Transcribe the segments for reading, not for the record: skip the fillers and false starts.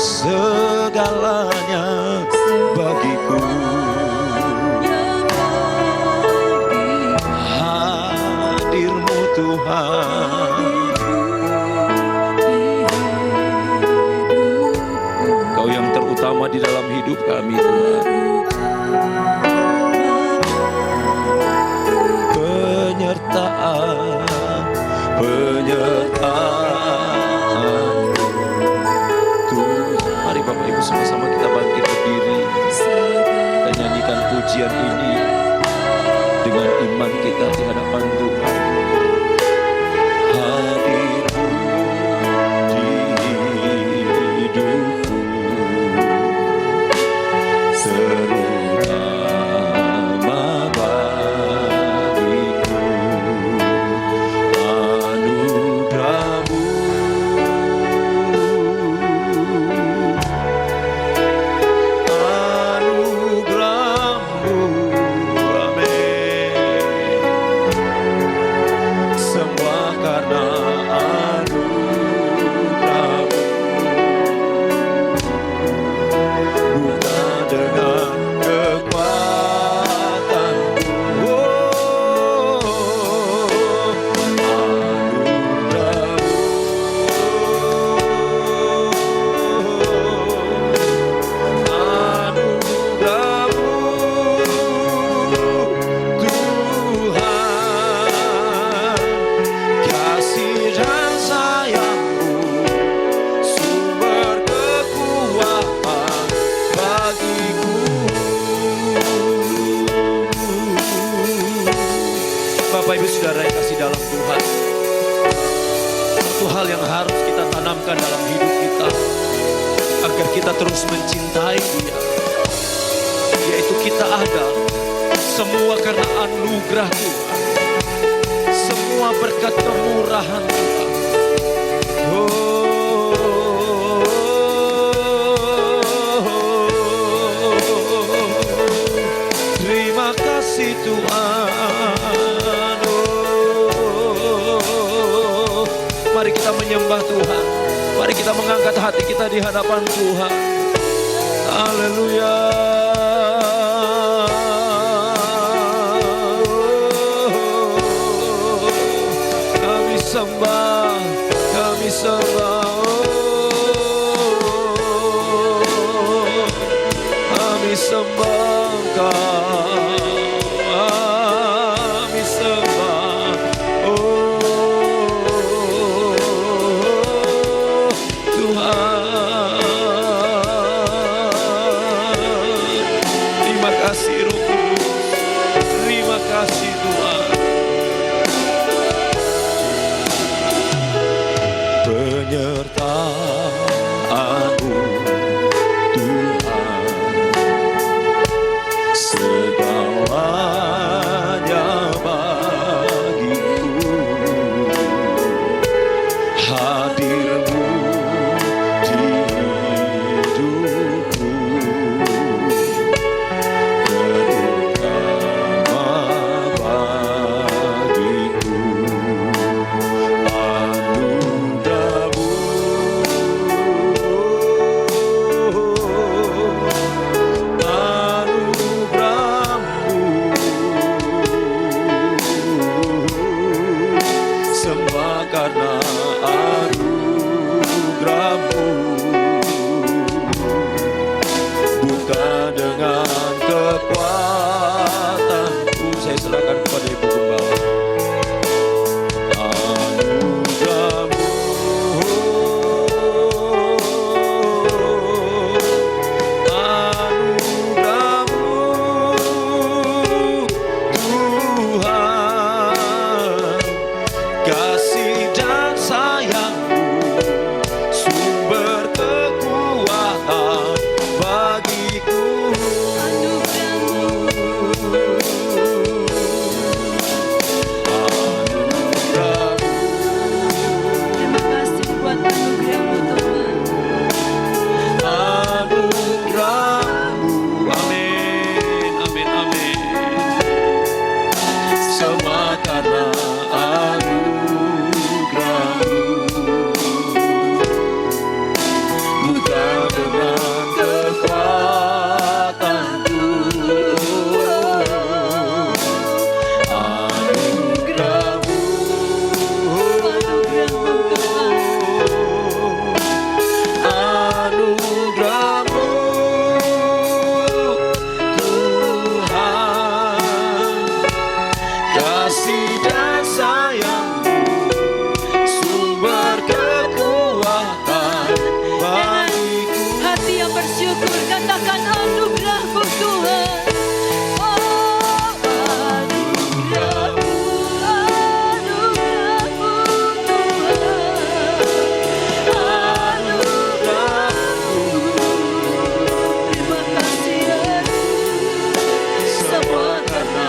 segalanya bagiku. Hadir-Mu Tuhan, Kau yang terutama di dalam hidup kami Tuhan. Penyertaan Tuhan. Mari Bapak Ibu sama-sama kita bangkit berdiri dan nyanyikan pujian ini dengan iman kita di hadapan Tuhan. Hadir-Mu di hidupku, terutama bagiku. Anugerah-Mu, anugerah-Mu, amin. Semua karena anugerah-Mu, bukan dengan kekuatanku. Bapak Ibu Saudara yang kasih dalam Tuhan, satu hal yang harus kita tanamkan dalam hidup kita agar kita terus mencintai Dia, yaitu kita ada semua karena anugerah Tuhan, semua berkat kemurahan Tuhan. Terima kasih Tuhan. Mari kita menyembah Tuhan. Mari kita mengangkat hati kita di hadapan Tuhan. Haleluya. Kami sembah, kami sembah. Kami sembah Engkau. Kami sembah. Terima kasih Roh Kudus, terima kasih Tuhan. Penyertaan-Mu Tuhan, segalanya bagiku. Hadir-Mu di hidupku, terutama bagiku. Anugerah-Mu, anugerah-Mu, semua karena anugerah-Mu, bukan dengan kekuatanku. Saya serahkan kepada Ibu Gembala. Anugerah-Mu, anugerah-Mu, Tuhan, kasih dan sayang-Mu, sumber kekuatan bagiku. Anugerah-Mu, amin, amin, amin. Semua karena anugerah-Mu, bukan yang bersyukur katakan anugerah-Mu Tuhan. Oh, anugerah-Mu, anugerah-Mu Tuhan. Anugerah-Mu. Terima kasih Yesus, semua karena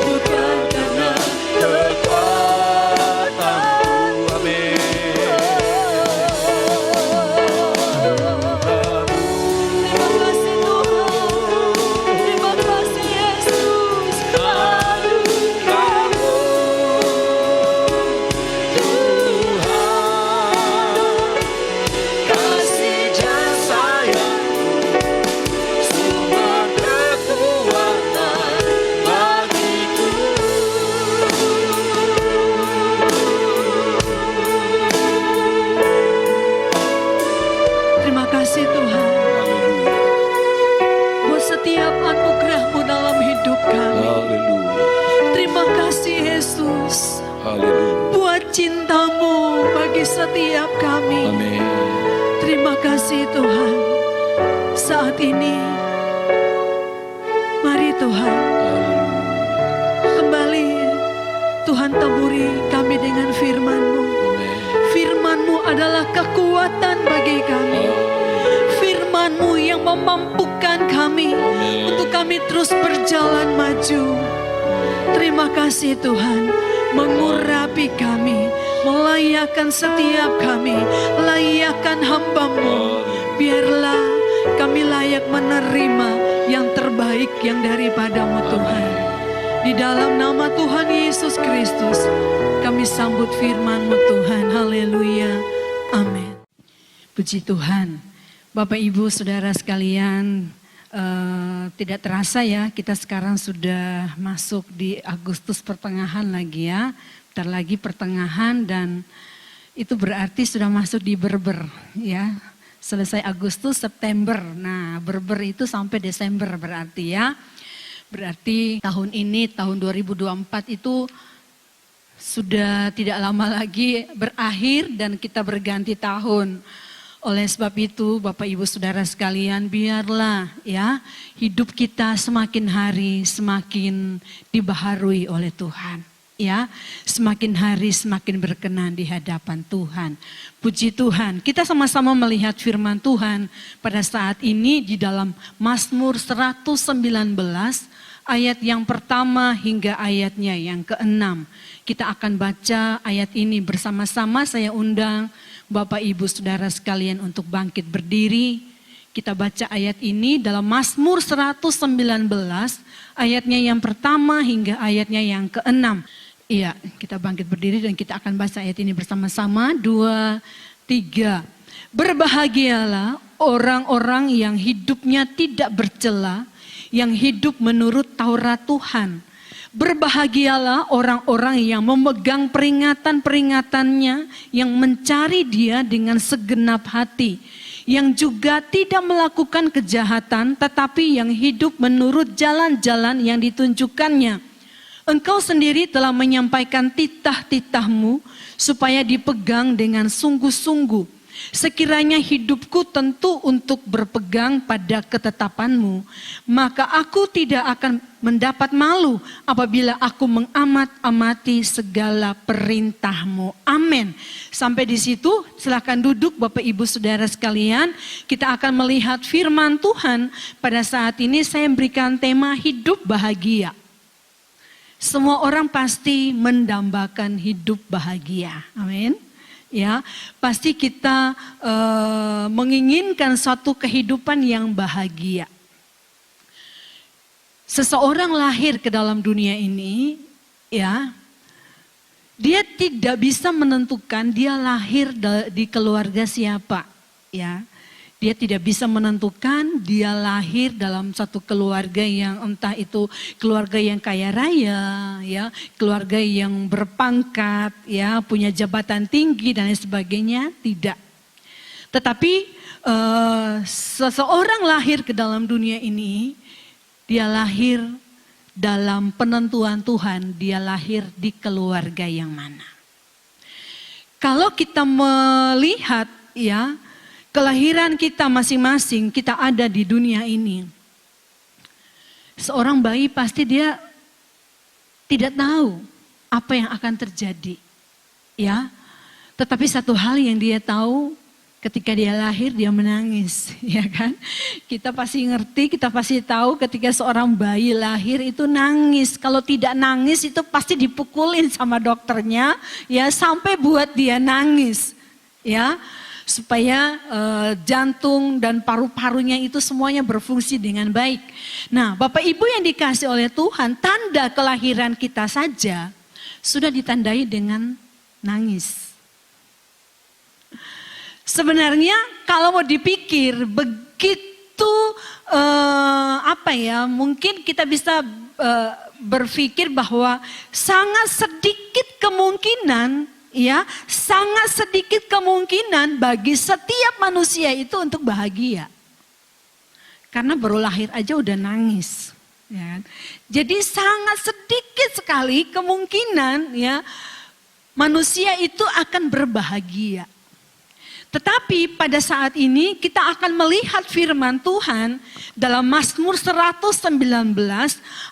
bukan karena Kekuatanmu, amin. Terima kasih Tuhan, terima kasih Yesus. Anugerah-Mu Tuhan, kasih jasa yang sumber kekuatan bagiku. Terima kasih Tuhan buat setiap anugerah-Mu dalam hidup kami. Haleluya. Terima kasih Yesus Haleluya. buat cinta-Mu bagi setiap kami. Amin. Terima kasih Tuhan. Saat ini mari Tuhan kembali Tuhan taburi kami dengan firman-Mu. Amin. Firman-Mu adalah kekuatan bagi kami. Firman-Mu yang memampukan kami untuk kami terus berjalan maju. Terima kasih Tuhan, mengurapi kami, melayakkan setiap kami, layakkan hamba-Mu. Biarlah kami layak menerima yang terbaik yang daripada-Mu Tuhan. Di dalam nama Tuhan Yesus Kristus, kami sambut firman-Mu Tuhan. Haleluya. Amin. Puji Tuhan. Bapak Ibu Saudara sekalian, tidak terasa ya kita sekarang sudah masuk di Agustus pertengahan lagi ya. Bentar lagi pertengahan dan itu berarti sudah masuk di Berber ya. Selesai Agustus, September. Nah Berber itu sampai Desember berarti ya. Berarti tahun ini, tahun 2024 itu sudah tidak lama lagi berakhir dan kita berganti tahun. Oleh sebab itu Bapak Ibu Saudara sekalian, biarlah ya hidup kita semakin hari semakin dibaharui oleh Tuhan. Ya, semakin hari semakin berkenan di hadapan Tuhan. Puji Tuhan, kita sama-sama melihat firman Tuhan pada saat ini di dalam Mazmur 119 ayat yang pertama hingga ayatnya yang ke-6. Kita akan baca ayat ini bersama-sama. Saya undang Bapak Ibu Saudara sekalian untuk bangkit berdiri. Kita baca ayat ini dalam Mazmur 119 ayatnya yang pertama hingga ayatnya yang ke-6. Iya, kita bangkit berdiri dan kita akan baca ayat ini bersama-sama. 2, 3. Berbahagialah orang-orang yang hidupnya tidak bercela, yang hidup menurut Taurat Tuhan. Berbahagialah orang-orang yang memegang peringatan-peringatannya, yang mencari Dia dengan segenap hati, yang juga tidak melakukan kejahatan, tetapi yang hidup menurut jalan-jalan yang ditunjukkannya. Engkau sendiri telah menyampaikan titah-titah-Mu supaya dipegang dengan sungguh-sungguh. Sekiranya hidupku tentu untuk berpegang pada ketetapan-Mu, maka aku tidak akan mendapat malu apabila aku mengamat-amati segala perintah-Mu. Amin. Sampai di situ silakan duduk Bapak Ibu Saudara sekalian. Kita akan melihat firman Tuhan. Pada saat ini saya berikan tema hidup bahagia. Semua orang pasti mendambakan hidup bahagia. Amin. Ya, pasti kita menginginkan suatu kehidupan yang bahagia. Seseorang lahir ke dalam dunia ini, ya, dia tidak bisa menentukan dia lahir di keluarga siapa, ya. Dia tidak bisa menentukan dia lahir dalam satu keluarga yang entah itu keluarga yang kaya raya, ya, keluarga yang berpangkat, ya, punya jabatan tinggi dan lain sebagainya, tidak. Tetapi seseorang lahir ke dalam dunia ini, dia lahir dalam penentuan Tuhan, dia lahir di keluarga yang mana. Kalau kita melihat ya kelahiran kita masing-masing, kita ada di dunia ini. Seorang bayi pasti dia tidak tahu apa yang akan terjadi. Ya. Tetapi satu hal yang dia tahu, ketika dia lahir dia menangis, ya kan? Kita pasti ngerti, kita pasti tahu ketika seorang bayi lahir itu nangis. Kalau tidak nangis itu pasti dipukulin sama dokternya, ya sampai buat dia nangis, ya. Supaya jantung dan paru-parunya itu semuanya berfungsi dengan baik. Nah, Bapak Ibu yang dikasih oleh Tuhan, tanda kelahiran kita saja sudah ditandai dengan nangis. Sebenarnya kalau mau dipikir begitu mungkin kita bisa berpikir bahwa sangat sedikit kemungkinan, ya, sangat sedikit kemungkinan bagi setiap manusia itu untuk bahagia. Karena baru lahir aja udah nangis. Ya. Jadi sangat sedikit sekali kemungkinan ya manusia itu akan berbahagia. Tetapi pada saat ini kita akan melihat firman Tuhan dalam Mazmur 119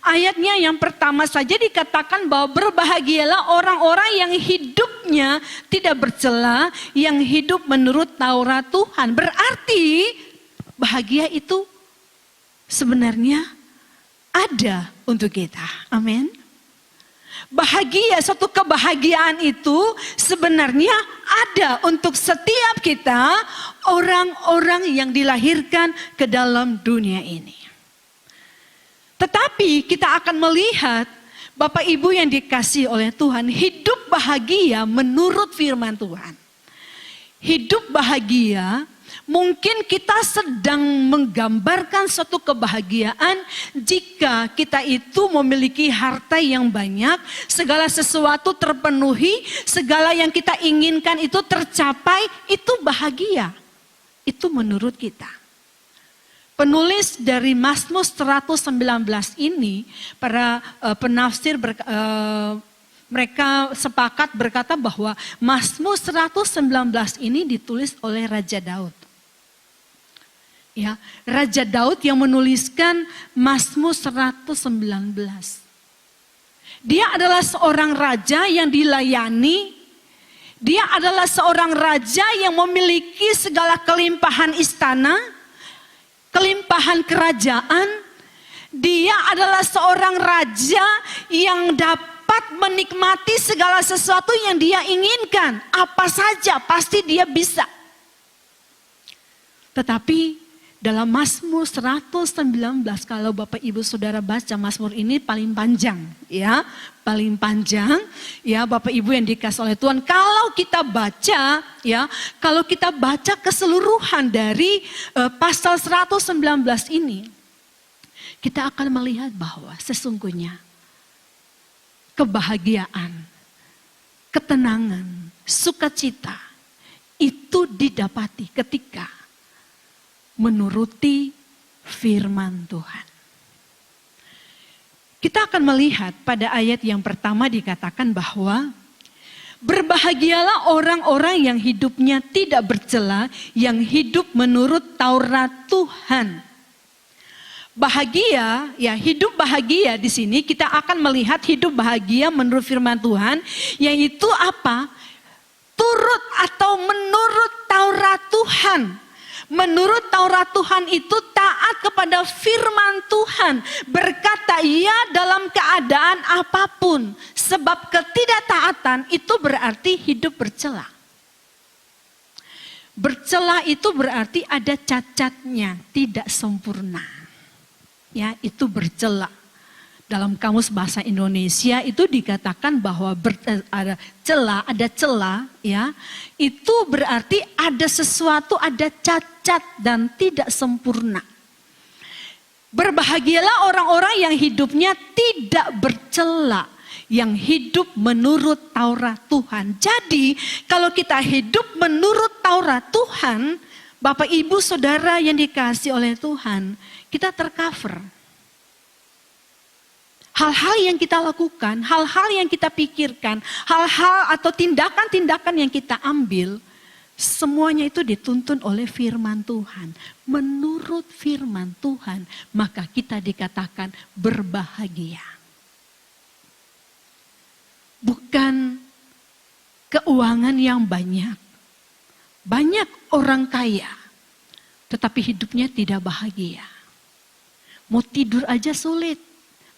ayatnya yang pertama saja dikatakan bahwa berbahagialah orang-orang yang hidupnya tidak bercela, yang hidup menurut Taurat Tuhan. Berarti bahagia itu sebenarnya ada untuk kita. Amin. Bahagia, suatu kebahagiaan itu sebenarnya ada untuk setiap kita orang-orang yang dilahirkan ke dalam dunia ini. Tetapi kita akan melihat Bapak Ibu yang dikasihi oleh Tuhan, hidup bahagia menurut firman Tuhan. Hidup bahagia mungkin kita sedang menggambarkan suatu kebahagiaan jika kita itu memiliki harta yang banyak, segala sesuatu terpenuhi, segala yang kita inginkan itu tercapai, itu bahagia. Itu menurut kita. Penulis dari Mazmur 119 ini, para penafsir mereka sepakat berkata bahwa Mazmur 119 ini ditulis oleh Raja Daud. Ya, Raja Daud yang menuliskan Mazmur 119. Dia adalah seorang raja yang dilayani. Dia adalah seorang raja yang memiliki segala kelimpahan istana, kelimpahan kerajaan. Dia adalah seorang raja yang dapat menikmati segala sesuatu yang dia inginkan. Apa saja pasti dia bisa. Tetapi dalam Mazmur 119, kalau Bapak Ibu Saudara baca Mazmur ini paling panjang, ya, paling panjang, ya Bapak Ibu yang dikasih oleh Tuhan. Kalau kita baca, ya, kalau kita baca keseluruhan dari pasal 119 ini, kita akan melihat bahwa sesungguhnya kebahagiaan, ketenangan, sukacita itu didapati ketika menuruti firman Tuhan. Kita akan melihat pada ayat yang pertama dikatakan bahwa berbahagialah orang-orang yang hidupnya tidak bercela, yang hidup menurut Taurat Tuhan. Bahagia, ya hidup bahagia di sini kita akan melihat hidup bahagia menurut firman Tuhan, yaitu apa? Turut atau menurut Taurat Tuhan. Menurut Taurat Tuhan itu taat kepada firman Tuhan. Berkata ya dalam keadaan apapun. Sebab ketidaktaatan itu berarti hidup bercela. Bercela itu berarti ada cacatnya, tidak sempurna. Ya, itu bercela. Dalam kamus bahasa Indonesia itu dikatakan bahwa ada celah, ya. Itu berarti ada sesuatu, ada cacat dan tidak sempurna. Berbahagialah orang-orang yang hidupnya tidak bercela, yang hidup menurut Taurat Tuhan. Jadi, kalau kita hidup menurut Taurat Tuhan, Bapak Ibu Saudara yang dikasihi oleh Tuhan, kita tercover. hal-hal yang kita lakukan, hal-hal yang kita pikirkan, hal-hal atau tindakan-tindakan yang kita ambil, semuanya itu dituntun oleh firman Tuhan. Menurut firman Tuhan, maka kita dikatakan berbahagia. Bukan keuangan yang banyak. Banyak orang kaya, tetapi hidupnya tidak bahagia. Mau tidur aja sulit.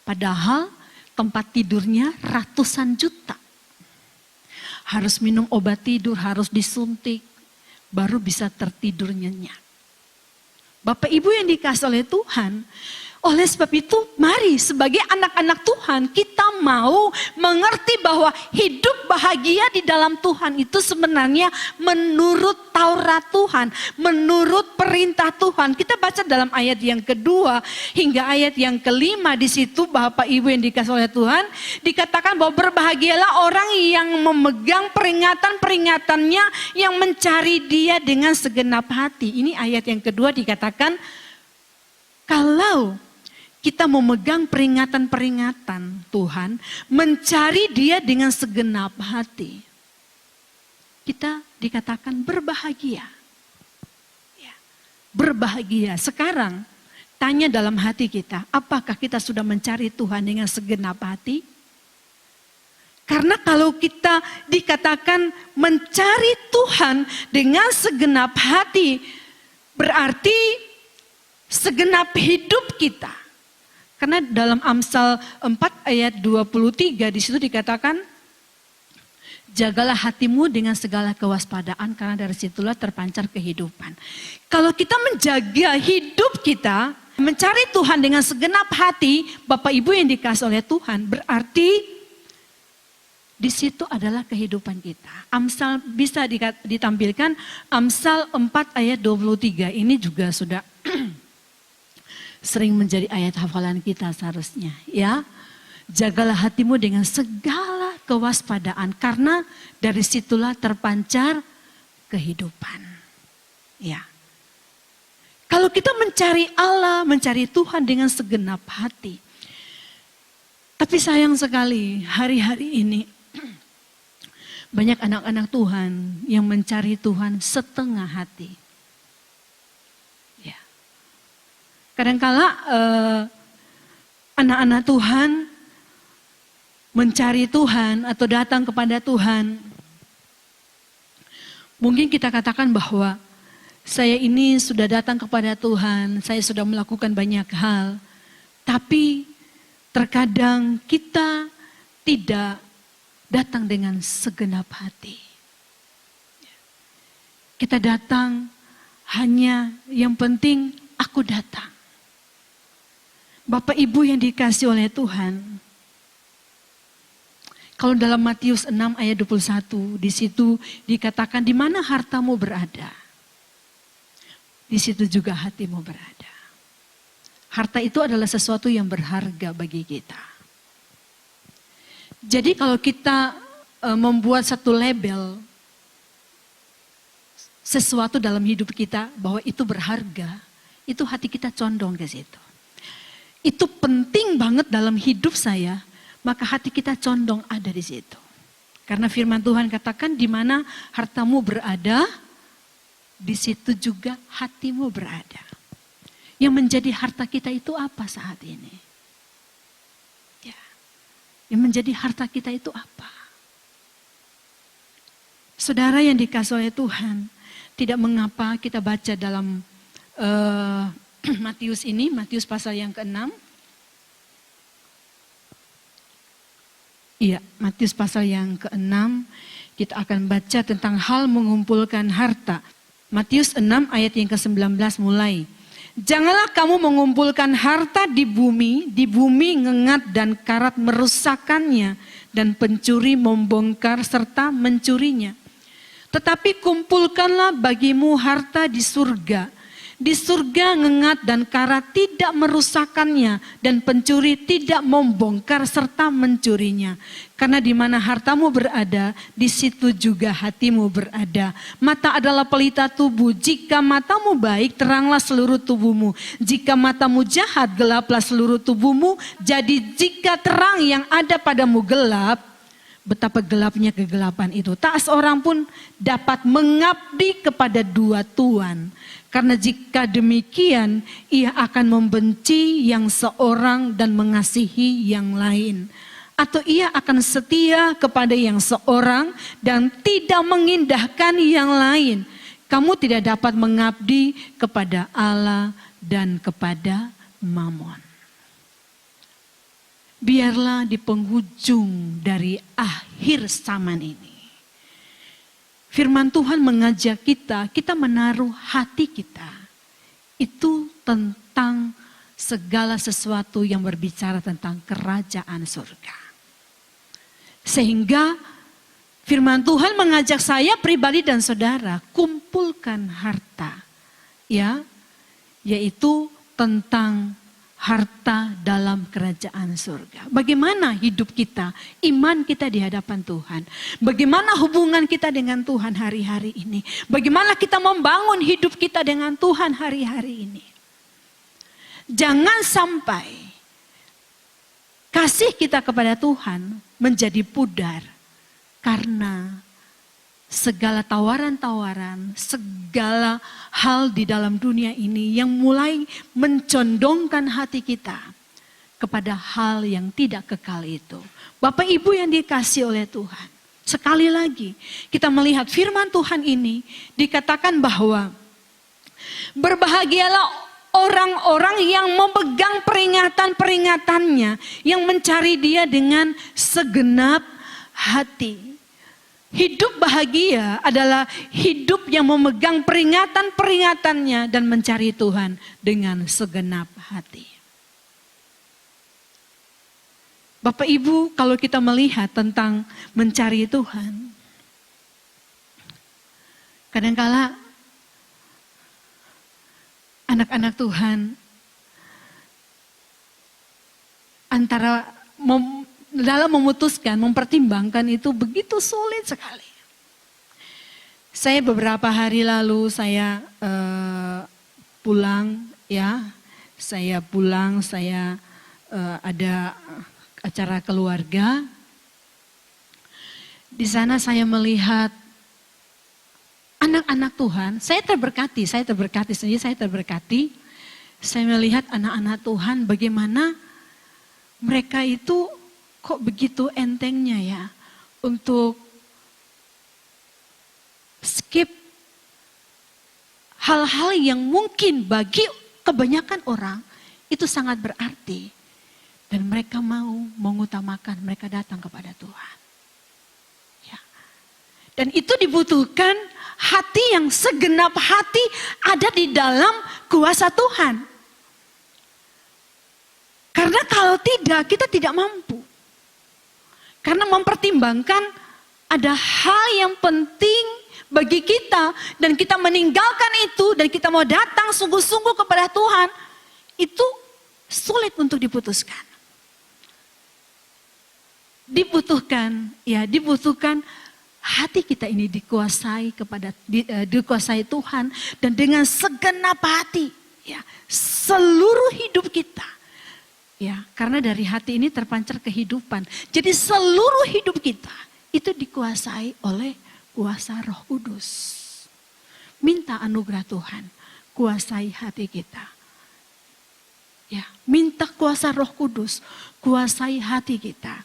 Padahal tempat tidurnya ratusan juta. Harus minum obat tidur, harus disuntik. Baru bisa tertidur nyenyak. Bapak Ibu yang dikasih oleh Tuhan. Oleh sebab itu mari sebagai anak-anak Tuhan kita mau mengerti bahwa hidup bahagia di dalam Tuhan itu sebenarnya menurut Taurat Tuhan. Menurut perintah Tuhan. Kita baca dalam ayat yang kedua hingga ayat yang kelima di situ Bapak Ibu yang dikasih oleh Tuhan. Dikatakan bahwa berbahagialah orang yang memegang peringatan-peringatannya yang mencari dia dengan segenap hati. Ini ayat yang kedua dikatakan kalau kita memegang peringatan-peringatan Tuhan, mencari dia dengan segenap hati. Kita dikatakan berbahagia. Ya, berbahagia. Sekarang tanya dalam hati kita, apakah kita sudah mencari Tuhan dengan segenap hati? Karena kalau kita dikatakan mencari Tuhan dengan segenap hati, berarti segenap hidup kita. Karena dalam Amsal 4 ayat 23 di situ dikatakan, jagalah hatimu dengan segala kewaspadaan karena dari situlah terpancar kehidupan. Kalau kita menjaga hidup kita, mencari Tuhan dengan segenap hati, Bapak Ibu yang dikasih oleh Tuhan, berarti di situ adalah kehidupan kita. Amsal bisa ditampilkan, Amsal 4 ayat 23 ini juga sudah sering menjadi ayat hafalan kita seharusnya, ya. Jagalah hatimu dengan segala kewaspadaan karena dari situlah terpancar kehidupan. Ya. Kalau kita mencari Allah, mencari Tuhan dengan segenap hati. Tapi sayang sekali hari-hari ini banyak anak-anak Tuhan yang mencari Tuhan setengah hati. Kadangkala anak-anak Tuhan mencari Tuhan atau datang kepada Tuhan. Mungkin kita katakan bahwa saya ini sudah datang kepada Tuhan, saya sudah melakukan banyak hal. Tapi terkadang kita tidak datang dengan segenap hati. Kita datang hanya yang penting aku datang. Bapak Ibu yang dikasih oleh Tuhan. Kalau dalam Matius 6 ayat 21 di situ dikatakan di mana hartamu berada. Di situ juga hatimu berada. Harta itu adalah sesuatu yang berharga bagi kita. Jadi kalau kita membuat satu label sesuatu dalam hidup kita bahwa itu berharga, itu hati kita condong ke situ. Itu penting banget dalam hidup saya, maka hati kita condong ada di situ. Karena firman Tuhan katakan di mana hartamu berada, di situ juga hatimu berada. Yang menjadi harta kita itu apa saat ini? Ya. Yang menjadi harta kita itu apa? Saudara yang dikasih oleh Tuhan, tidak mengapa kita baca dalam Matius ini, Matius pasal yang ke-6. Iya, Matius pasal yang ke-6 kita akan baca tentang hal mengumpulkan harta. Matius 6 ayat yang ke-19 mulai. Janganlah kamu mengumpulkan harta di bumi ngengat dan karat merusakkannya dan pencuri membongkar serta mencurinya. Tetapi kumpulkanlah bagimu harta di surga, Di surga ngengat dan karat tidak merusakkannya, dan pencuri tidak membongkar serta mencurinya. Karena di mana hartamu berada, di situ juga hatimu berada. Mata adalah pelita tubuh. Jika matamu baik, teranglah seluruh tubuhmu. Jika matamu jahat, gelaplah seluruh tubuhmu. Jadi jika terang yang ada padamu gelap, betapa gelapnya kegelapan itu. Tak seorang pun dapat mengabdi kepada dua tuan. Karena jika demikian, ia akan membenci yang seorang dan mengasihi yang lain. Atau ia akan setia kepada yang seorang dan tidak mengindahkan yang lain. Kamu tidak dapat mengabdi kepada Allah dan kepada Mamon. Biarlah di penghujung dari akhir zaman ini, firman Tuhan mengajak kita menaruh hati kita itu tentang segala sesuatu yang berbicara tentang kerajaan surga. Sehingga firman Tuhan mengajak saya pribadi dan saudara kumpulkan harta, ya, yaitu tentang harta dalam kerajaan surga. Bagaimana hidup kita, iman kita di hadapan Tuhan. Bagaimana hubungan kita dengan Tuhan hari-hari ini. Bagaimana kita membangun hidup kita dengan Tuhan hari-hari ini. Jangan sampai kasih kita kepada Tuhan menjadi pudar karena segala tawaran-tawaran, segala hal di dalam dunia ini yang mulai mencondongkan hati kita kepada hal yang tidak kekal itu. Bapak Ibu yang dikasihi oleh Tuhan, sekali lagi kita melihat firman Tuhan ini dikatakan bahwa berbahagialah orang-orang yang memegang peringatan-peringatannya, yang mencari Dia dengan segenap hati. Hidup bahagia adalah hidup yang memegang peringatan-peringatannya dan mencari Tuhan dengan segenap hati. Bapak Ibu, kalau kita melihat tentang mencari Tuhan, kadangkala anak-anak Tuhan antara dalam memutuskan, mempertimbangkan itu begitu sulit sekali. Saya beberapa hari lalu saya pulang, ya, saya ada acara keluarga. Di sana saya melihat anak-anak Tuhan, saya terberkati sendiri, saya terberkati. Saya melihat anak-anak Tuhan bagaimana mereka itu kok begitu entengnya ya untuk skip hal-hal yang mungkin bagi kebanyakan orang itu sangat berarti. Dan mereka mau mengutamakan, mereka datang kepada Tuhan. Ya. Dan itu dibutuhkan hati yang segenap hati ada di dalam kuasa Tuhan. Karena kalau tidak, kita tidak mampu. Karena mempertimbangkan ada hal yang penting bagi kita dan kita meninggalkan itu dan kita mau datang sungguh-sungguh kepada Tuhan, itu sulit untuk diputuskan. Dibutuhkan hati kita ini dikuasai dikuasai Tuhan dan dengan segenap hati, ya, seluruh hidup kita. Ya, karena dari hati ini terpancar kehidupan. Jadi seluruh hidup kita itu dikuasai oleh kuasa Roh Kudus. Minta anugerah Tuhan, kuasai hati kita. Ya, minta kuasa Roh Kudus, kuasai hati kita.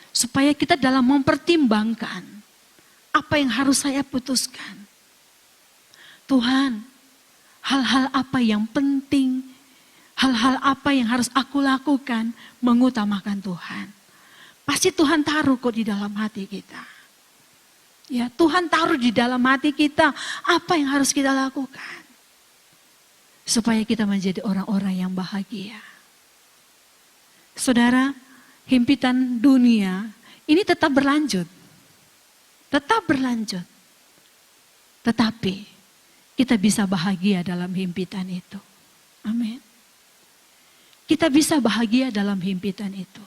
Supaya kita dalam mempertimbangkan apa yang harus saya putuskan. Tuhan, hal-hal apa yang penting, hal-hal apa yang harus aku lakukan, mengutamakan Tuhan. Pasti Tuhan taruh kok di dalam hati kita. Ya, Tuhan taruh di dalam hati kita apa yang harus kita lakukan. Supaya kita menjadi orang-orang yang bahagia. Saudara, himpitan dunia ini tetap berlanjut. Tetap berlanjut. Tetapi kita bisa bahagia dalam himpitan itu. Amin. Kita bisa bahagia dalam himpitan itu.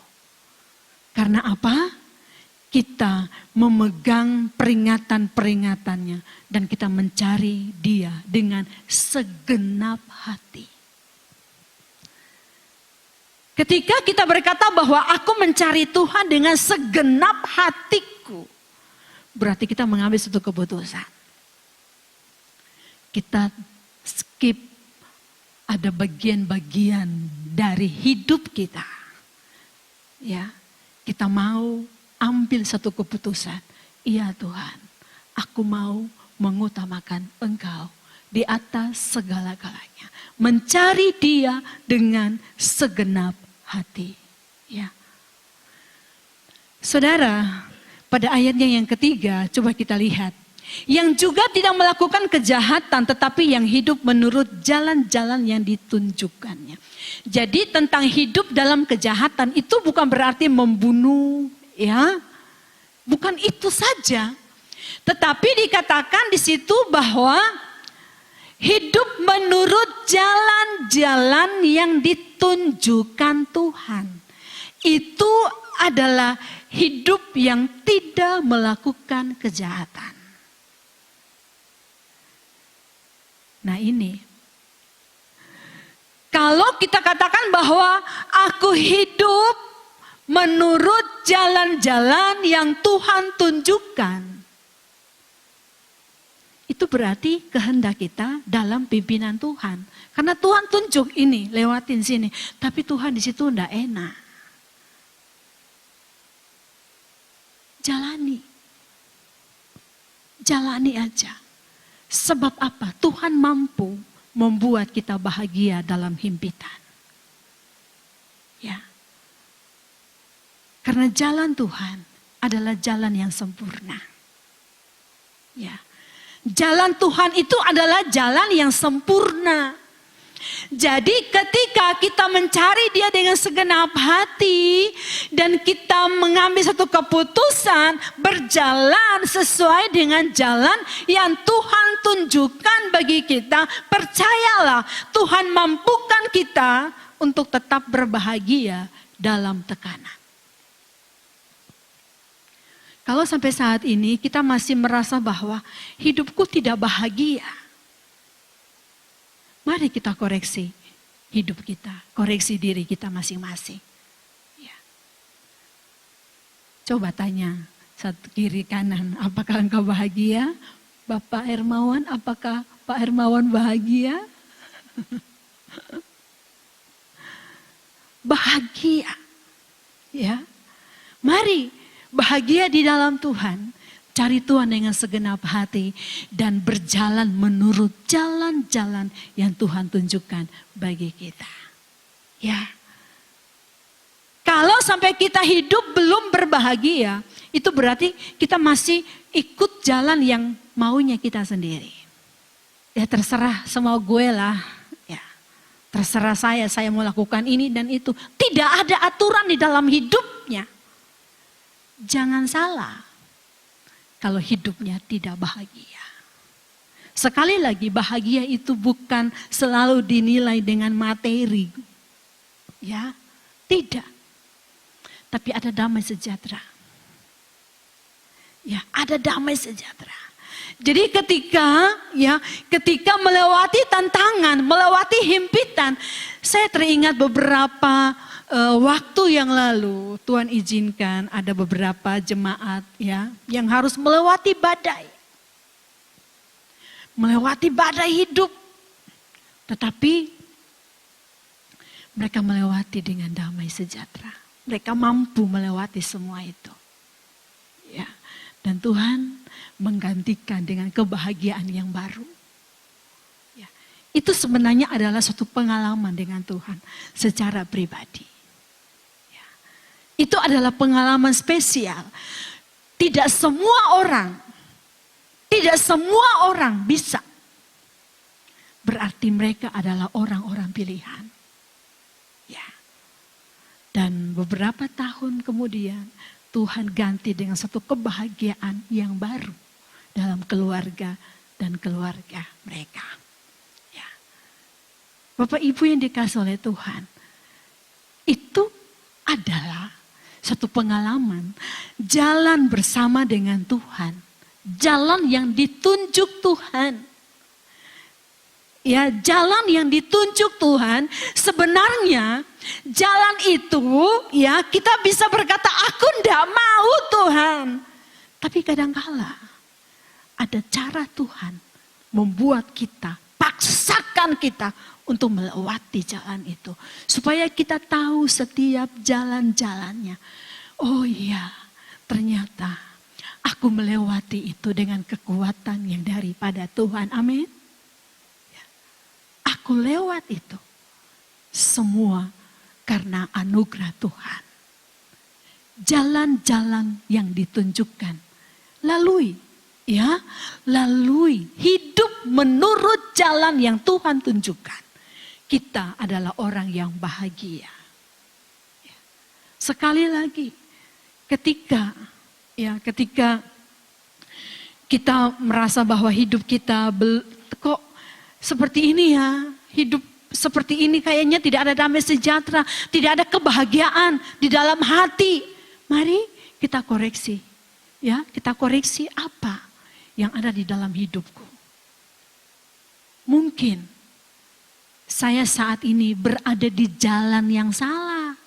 Karena apa? Kita memegang peringatan-peringatannya dan kita mencari Dia dengan segenap hati. Ketika kita berkata bahwa aku mencari Tuhan dengan segenap hatiku, berarti kita mengambil suatu keputusan. Kita skip ada bagian-bagian dari hidup kita. Ya, kita mau ambil satu keputusan. Iya Tuhan, aku mau mengutamakan Engkau di atas segala-galanya. Mencari Dia dengan segenap hati. Ya. Saudara, pada ayatnya yang ketiga, coba kita lihat. Yang juga tidak melakukan kejahatan, tetapi yang hidup menurut jalan-jalan yang ditunjukkannya. Jadi tentang hidup dalam kejahatan itu bukan berarti membunuh, ya. Bukan itu saja. Tetapi dikatakan di situ bahwa hidup menurut jalan-jalan yang ditunjukkan Tuhan. Itu adalah hidup yang tidak melakukan kejahatan. Nah ini, kalau kita katakan bahwa aku hidup menurut jalan-jalan yang Tuhan tunjukkan, itu berarti kehendak kita dalam pimpinan Tuhan. Karena Tuhan tunjuk ini, lewatin sini. Tapi Tuhan di situ enggak enak. Jalani. Jalani aja. Sebab apa? Tuhan mampu membuat kita bahagia dalam himpitan. Ya. Karena jalan Tuhan adalah jalan yang sempurna. Ya. Jalan Tuhan itu adalah jalan yang sempurna. Jadi ketika kita mencari Dia dengan segenap hati dan kita mengambil satu keputusan berjalan sesuai dengan jalan yang Tuhan tunjukkan bagi kita, percayalah Tuhan mampukan kita untuk tetap berbahagia dalam tekanan. Kalau sampai saat ini kita masih merasa bahwa hidupku tidak bahagia, mari kita koreksi hidup kita, koreksi diri kita masing-masing. Ya. Coba tanya satu kiri kanan, apakah engkau bahagia? Bapak Hermawan, apakah Pak Hermawan bahagia? Bahagia. Ya. Mari bahagia di dalam Tuhan. Cari Tuhan dengan segenap hati dan berjalan menurut jalan-jalan yang Tuhan tunjukkan bagi kita. Ya. Kalau sampai kita hidup belum berbahagia, itu berarti kita masih ikut jalan yang maunya kita sendiri. Ya terserah semau gue lah. Ya. Terserah saya mau lakukan ini dan itu. Tidak ada aturan di dalam hidupnya. Jangan salah. Kalau hidupnya tidak bahagia. Sekali lagi bahagia itu bukan selalu dinilai dengan materi. Ya, tidak. Tapi ada damai sejahtera. Ya, ada damai sejahtera. Jadi ketika melewati tantangan, melewati himpitan, saya teringat beberapa waktu yang lalu Tuhan izinkan ada beberapa jemaat ya yang harus melewati badai. Melewati badai hidup. Tetapi mereka melewati dengan damai sejahtera. Mereka mampu melewati semua itu. Ya. Dan Tuhan menggantikan dengan kebahagiaan yang baru. Ya. Itu sebenarnya adalah suatu pengalaman dengan Tuhan secara pribadi. Itu adalah pengalaman spesial. Tidak semua orang bisa. Berarti mereka adalah orang-orang pilihan. Ya. Dan beberapa tahun kemudian Tuhan ganti dengan satu kebahagiaan yang baru dalam keluarga dan keluarga mereka. Ya. Bapak Ibu yang dikasih oleh Tuhan, itu adalah satu pengalaman jalan bersama dengan Tuhan, jalan yang ditunjuk Tuhan. Ya, jalan yang ditunjuk Tuhan, sebenarnya jalan itu ya kita bisa berkata aku enggak mau Tuhan. Tapi kadangkala ada cara Tuhan membuat kita, paksakan kita untuk melewati jalan itu. Supaya kita tahu setiap jalan-jalannya. Oh iya, ternyata aku melewati itu dengan kekuatan yang daripada Tuhan. Amin. Aku lewat itu semua karena anugerah Tuhan. Jalan-jalan yang ditunjukkan, lalui hidup menurut jalan yang Tuhan tunjukkan. Kita adalah orang yang bahagia. Sekali lagi, ketika kita merasa bahwa hidup kita kok seperti ini ya, hidup seperti ini kayaknya tidak ada damai sejahtera, tidak ada kebahagiaan di dalam hati. Mari kita koreksi. Ya, kita koreksi apa yang ada di dalam hidupku. Mungkin saya saat ini berada di jalan yang salah.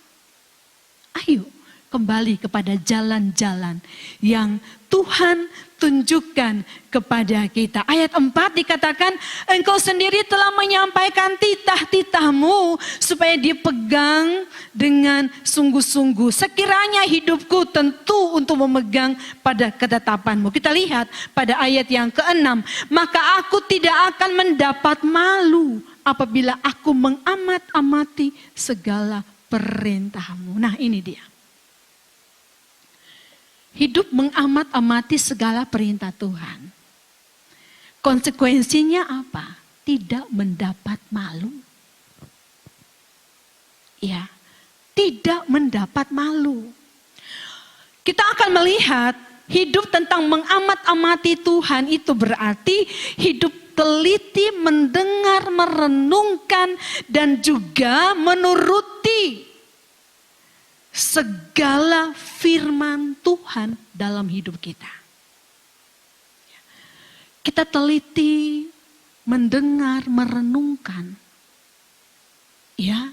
Ayo kembali kepada jalan-jalan yang Tuhan tunjukkan kepada kita. Ayat 4 dikatakan, engkau sendiri telah menyampaikan titah-titahmu supaya dipegang dengan sungguh-sungguh. Sekiranya hidupku tentu untuk memegang pada ketetapanmu. Kita lihat pada ayat yang ke-6. Maka aku tidak akan mendapat malu apabila aku mengamat-amati segala perintahmu. Nah ini dia. Hidup mengamat-amati segala perintah Tuhan. Konsekuensinya apa? Tidak mendapat malu. Ya, tidak mendapat malu. Kita akan melihat hidup tentang mengamat-amati Tuhan itu berarti hidup teliti, mendengar, merenungkan, dan juga menuruti segala firman Tuhan dalam hidup kita. Kita teliti, mendengar, merenungkan. Ya.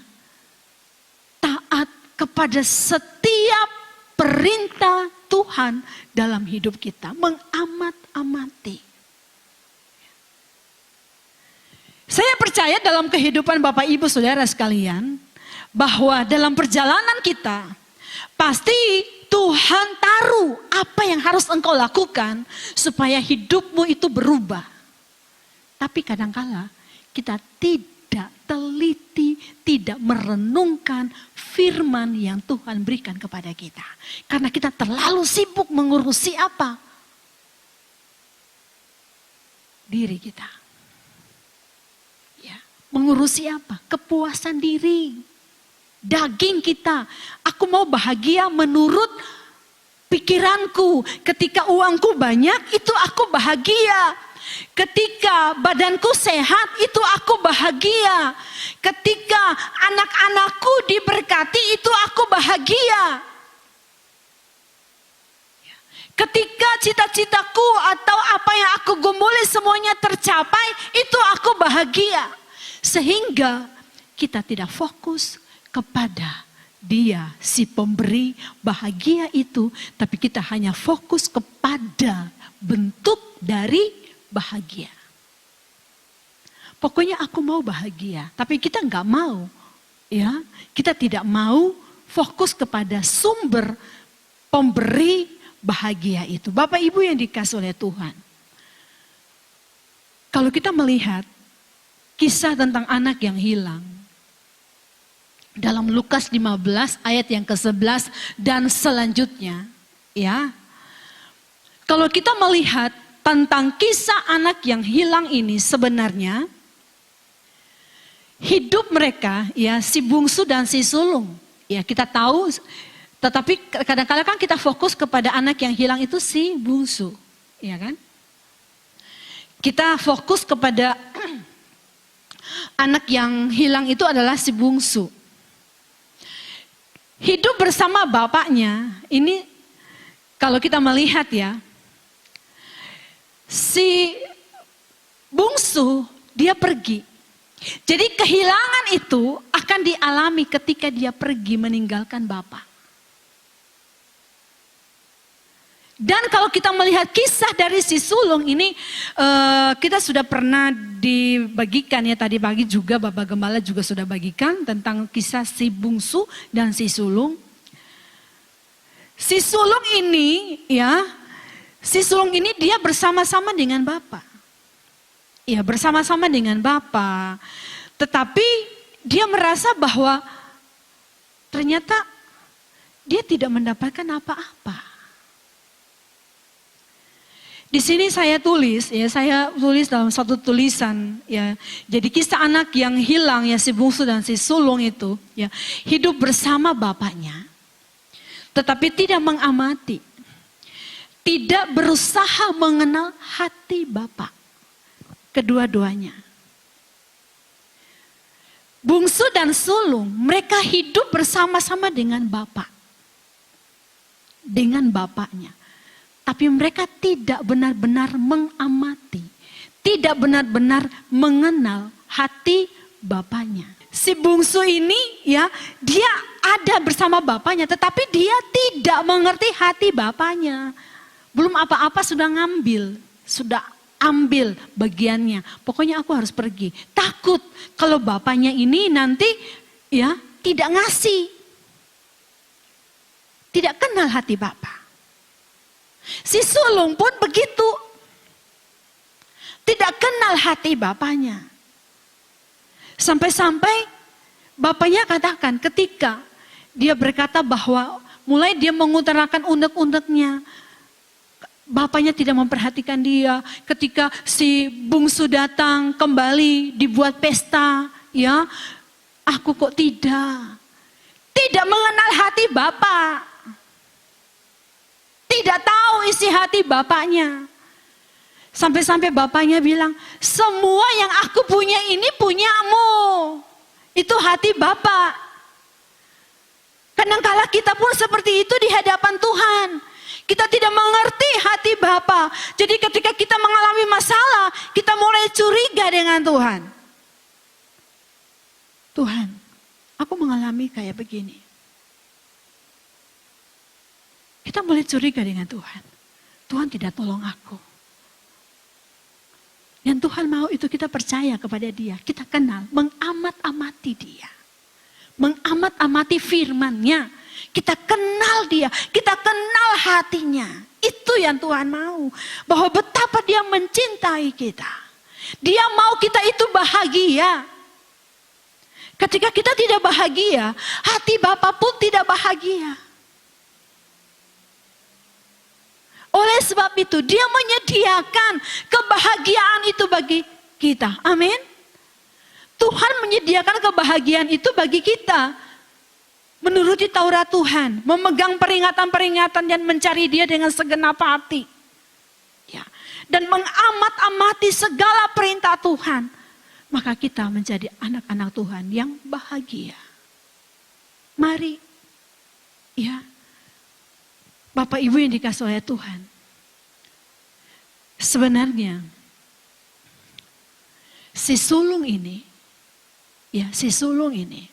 Taat kepada setiap perintah Tuhan dalam hidup kita. Mengamat-amati. Saya percaya dalam kehidupan Bapak Ibu Saudara sekalian, bahwa dalam perjalanan kita, pasti Tuhan taruh apa yang harus engkau lakukan supaya hidupmu itu berubah. Tapi kadangkala kita tidak teliti, tidak merenungkan firman yang Tuhan berikan kepada kita. Karena kita terlalu sibuk mengurusi apa? Diri kita. Ya, mengurusi apa? Kepuasan diri. Daging kita, aku mau bahagia menurut pikiranku. Ketika uangku banyak, itu aku bahagia. Ketika badanku sehat, itu aku bahagia. Ketika anak-anakku diberkati, itu aku bahagia. Ketika cita-citaku atau apa yang aku gumuli semuanya tercapai, itu aku bahagia. Sehingga kita tidak fokus kepada Dia si pemberi bahagia itu, tapi kita hanya fokus kepada bentuk dari bahagia. Pokoknya aku mau bahagia, tapi kita nggak mau, ya, kita tidak mau fokus kepada sumber pemberi bahagia itu. Bapak Ibu yang dikasih oleh Tuhan, kalau kita melihat kisah tentang anak yang hilang, dalam Lukas 15 ayat yang ke-11 dan selanjutnya, ya. Kalau kita melihat tentang kisah anak yang hilang ini, sebenarnya hidup mereka, ya, si bungsu dan si sulung, ya, kita tahu, tetapi kadang-kadang kan kita fokus kepada anak yang hilang itu si bungsu, ya kan? kita fokus kepada anak yang hilang itu adalah si bungsu. Hidup bersama bapaknya, ini kalau kita melihat ya, si bungsu dia pergi. Jadi kehilangan itu akan dialami ketika dia pergi meninggalkan bapak. Dan kalau kita melihat kisah dari si sulung ini, kita sudah pernah dibagikan ya, tadi pagi juga Bapak Gembala juga sudah bagikan tentang kisah si bungsu dan si sulung. Si sulung ini ya, si sulung ini dia bersama-sama dengan bapak. Ya, bersama-sama dengan bapak. Tetapi dia merasa bahwa ternyata dia tidak mendapatkan apa-apa. Di sini saya tulis dalam satu tulisan ya. Jadi kisah anak yang hilang ya, si bungsu dan si sulung itu ya, hidup bersama bapaknya. Tetapi tidak mengamati. Tidak berusaha mengenal hati bapak. Kedua-duanya. Bungsu dan sulung, mereka hidup bersama-sama dengan bapak. Dengan bapaknya. Tapi mereka tidak benar-benar mengamati. Tidak benar-benar mengenal hati bapaknya. Si bungsu ini ya, dia ada bersama bapaknya. Tetapi dia tidak mengerti hati bapaknya. Belum apa-apa sudah ngambil. Sudah ambil bagiannya. Pokoknya aku harus pergi. Takut kalau bapaknya ini nanti ya tidak ngasih. Tidak kenal hati bapak. Si sulung pun begitu. Tidak kenal hati bapaknya. Sampai-sampai bapaknya katakan ketika dia berkata bahwa mulai dia mengutarakan unek-uneknya. Bapaknya tidak memperhatikan dia. Ketika si bungsu datang kembali dibuat pesta. Ya, aku kok tidak. Tidak mengenal hati bapak. Tidak tahu isi hati bapaknya. Sampai-sampai bapaknya bilang, semua yang aku punya ini punyamu. Itu hati bapak. Kadangkala kita pun seperti itu di hadapan Tuhan. Kita tidak mengerti hati Bapa. Jadi ketika kita mengalami masalah, kita mulai curiga dengan Tuhan. Tuhan, aku mengalami kayak begini. Kita mulai curiga dengan Tuhan. Tuhan tidak tolong aku. Yang Tuhan mau itu kita percaya kepada Dia. Kita kenal, mengamat-amati Dia. Mengamat-amati firman-Nya. Kita kenal Dia, kita kenal hatinya. Itu yang Tuhan mau. Bahwa betapa Dia mencintai kita. Dia mau kita itu bahagia. Ketika kita tidak bahagia, hati Bapa pun tidak bahagia. Oleh sebab itu Dia menyediakan kebahagiaan itu bagi kita. Amin. Tuhan menyediakan kebahagiaan itu bagi kita. Menuruti Taurat Tuhan. Memegang peringatan-peringatan dan mencari Dia dengan segenap hati. Ya. Dan mengamat-amati segala perintah Tuhan. Maka kita menjadi anak-anak Tuhan yang bahagia. Mari. Ya. Bapak Ibu yang dikasih oleh Tuhan. Sebenarnya. Si sulung ini. Ya, si sulung ini.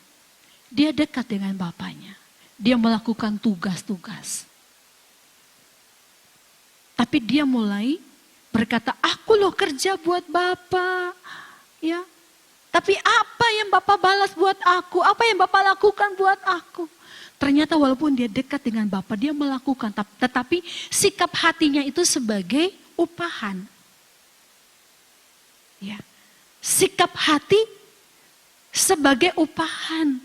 Dia dekat dengan bapaknya. Dia melakukan tugas-tugas. Tapi dia mulai berkata, aku loh kerja buat bapak. Ya. Tapi apa yang bapak balas buat aku? Apa yang bapak lakukan buat aku? Ternyata walaupun dia dekat dengan bapak, dia melakukan. Tetapi sikap hatinya itu sebagai upahan. Ya. Sikap hati sebagai upahan.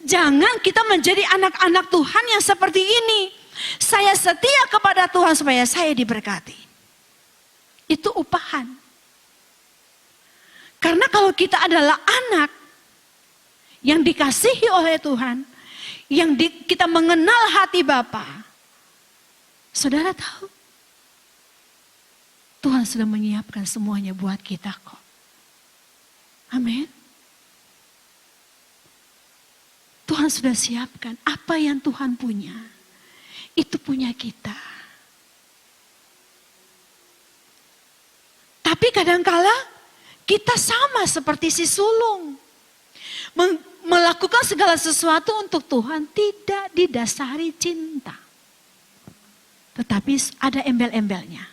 Jangan kita menjadi anak-anak Tuhan yang seperti ini. Saya setia kepada Tuhan supaya saya diberkati. Itu upahan. Karena kalau kita adalah anak yang dikasihi oleh Tuhan, yang kita mengenal hati Bapa. Saudara tahu? Tuhan sudah menyiapkan semuanya buat kita kok. Amin. Tuhan sudah siapkan apa yang Tuhan punya. Itu punya kita. Tapi kadangkala kita sama seperti si sulung. Melakukan segala sesuatu untuk Tuhan tidak didasari cinta. Tetapi ada embel-embelnya.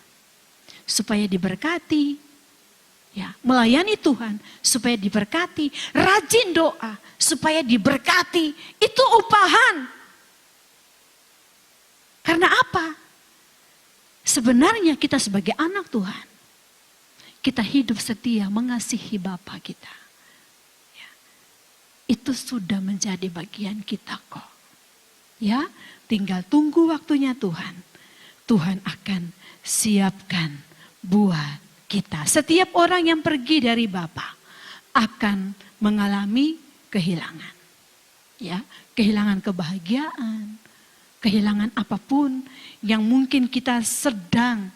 Supaya diberkati. Ya, melayani Tuhan supaya diberkati. Rajin doa supaya diberkati. Itu upahan. Karena apa? Sebenarnya kita sebagai anak Tuhan. Kita hidup setia mengasihi Bapa kita. Ya, itu sudah menjadi bagian kita kok. Ya, tinggal tunggu waktunya Tuhan. Tuhan akan siapkan buat kita. Setiap orang yang pergi dari Bapa akan mengalami kehilangan. Ya, kehilangan kebahagiaan, kehilangan apapun yang mungkin kita sedang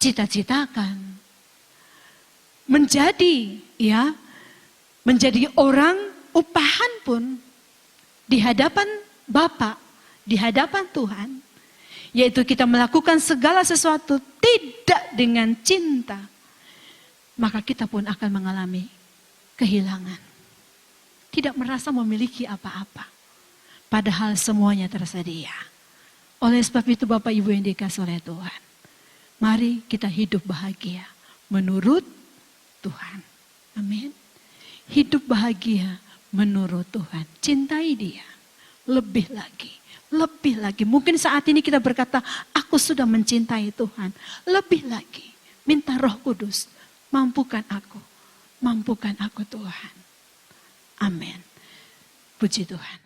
cita-citakan. Menjadi orang upahan pun di hadapan Bapa, di hadapan Tuhan. Yaitu kita melakukan segala sesuatu tidak dengan cinta. Maka kita pun akan mengalami kehilangan. Tidak merasa memiliki apa-apa. Padahal semuanya tersedia. Oleh sebab itu Bapak Ibu yang dikasihi oleh Tuhan. Mari kita hidup bahagia menurut Tuhan. Amin. Hidup bahagia menurut Tuhan. Cintai Dia. Lebih lagi. Lebih lagi. Mungkin saat ini kita berkata, aku sudah mencintai Tuhan. Lebih lagi. Minta Roh Kudus. Mampukan aku. Mampukan aku Tuhan. Amin. Puji Tuhan.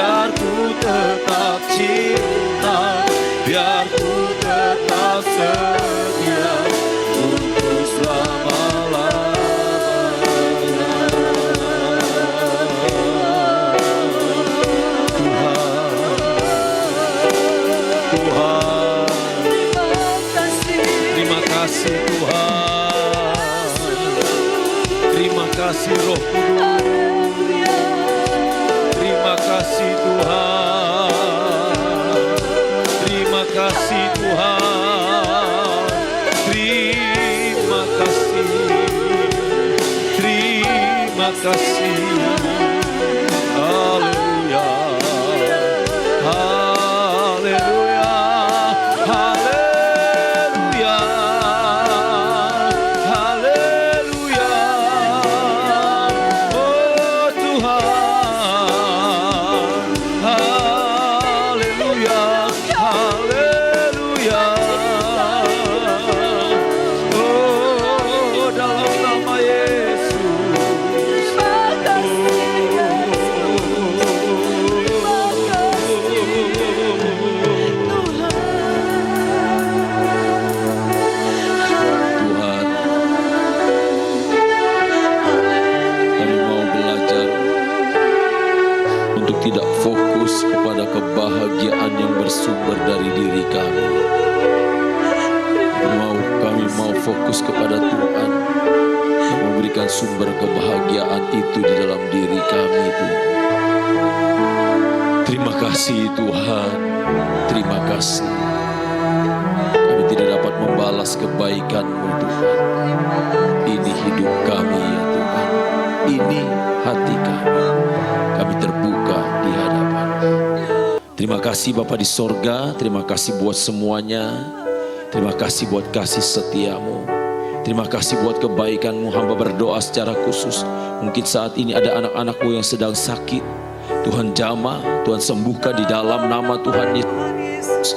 biar ku tetap cinta, biar ku tetap setia untuk selama-lamanya. Tuhan, terima kasih Tuhan, terima kasih Roh Kudus, terima kasih Tuhan, terima kasih Tuhan, terima kasih, terima kasih. Haleluya, haleluya, haleluya, haleluya. Oh Tuhan, haleluya, haleluya. Oh dalam nama Yesus. Tidak fokus kepada kebahagiaan yang bersumber dari diri kami. Kami mau fokus kepada Tuhan yang memberikan sumber kebahagiaan itu di dalam diri kami, Tuhan. Terima kasih Tuhan, terima kasih. Kami tidak dapat membalas kebaikan-Mu Tuhan. Ini hidup kami ya Tuhan, ini hati kami. Kami terbuka di hadapan. Terima kasih Bapa di sorga, terima kasih buat semuanya. Terima kasih buat kasih setiamu. Terima kasih buat kebaikan-Mu. Hamba berdoa secara khusus. Mungkin saat ini ada anak-anak-Mu yang sedang sakit. Tuhan jamah, Tuhan sembuhkan di dalam nama Tuhan Yesus.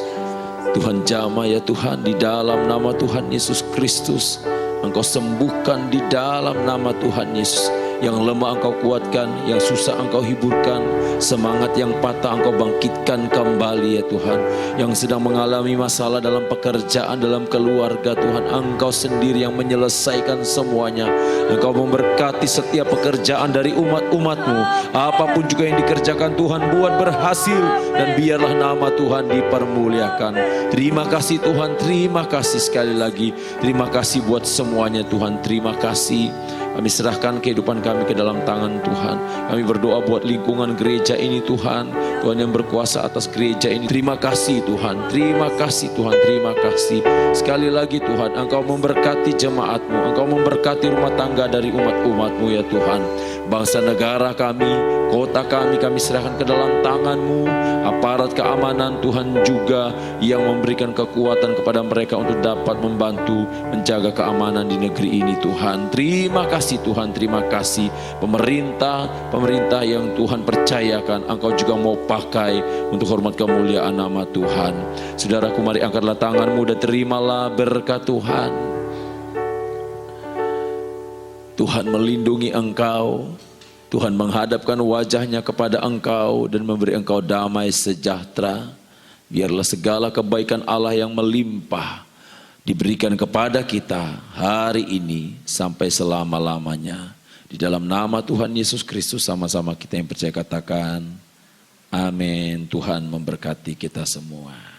Tuhan jamah ya Tuhan di dalam nama Tuhan Yesus Kristus. Engkau sembuhkan di dalam nama Tuhan Yesus. Yang lemah Engkau kuatkan, yang susah Engkau hiburkan, semangat yang patah Engkau bangkitkan kembali ya Tuhan. Yang sedang mengalami masalah dalam pekerjaan, dalam keluarga Tuhan, Engkau sendiri yang menyelesaikan semuanya. Engkau memberkati setiap pekerjaan dari umat-umat-Mu. Apapun juga yang dikerjakan Tuhan, buat berhasil, dan biarlah nama Tuhan dipermuliakan. Terima kasih Tuhan, terima kasih sekali lagi. Terima kasih buat semuanya Tuhan, terima kasih. Kami serahkan kehidupan kami ke dalam tangan Tuhan. Kami berdoa buat lingkungan gereja ini Tuhan. Tuhan yang berkuasa atas gereja ini. Terima kasih Tuhan. Terima kasih Tuhan. Terima kasih. Sekali lagi Tuhan, Engkau memberkati jemaat-Mu. Engkau memberkati rumah tangga dari umat-umat-Mu ya Tuhan. Bangsa negara kami, kota kami serahkan ke dalam tangan-Mu. Aparat keamanan Tuhan juga yang memberikan kekuatan kepada mereka untuk dapat membantu menjaga keamanan di negeri ini Tuhan. Terima kasih Tuhan, terima kasih. Pemerintah yang Tuhan percayakan, Engkau juga mau pakai untuk hormat kemuliaan nama Tuhan. Saudaraku, mari angkatlah tanganmu dan terimalah berkat Tuhan. Tuhan melindungi engkau, Tuhan menghadapkan wajahnya kepada engkau dan memberi engkau damai sejahtera. Biarlah segala kebaikan Allah yang melimpah diberikan kepada kita hari ini sampai selama-lamanya. Di dalam nama Tuhan Yesus Kristus sama-sama kita yang percaya katakan, amin. Tuhan memberkati kita semua.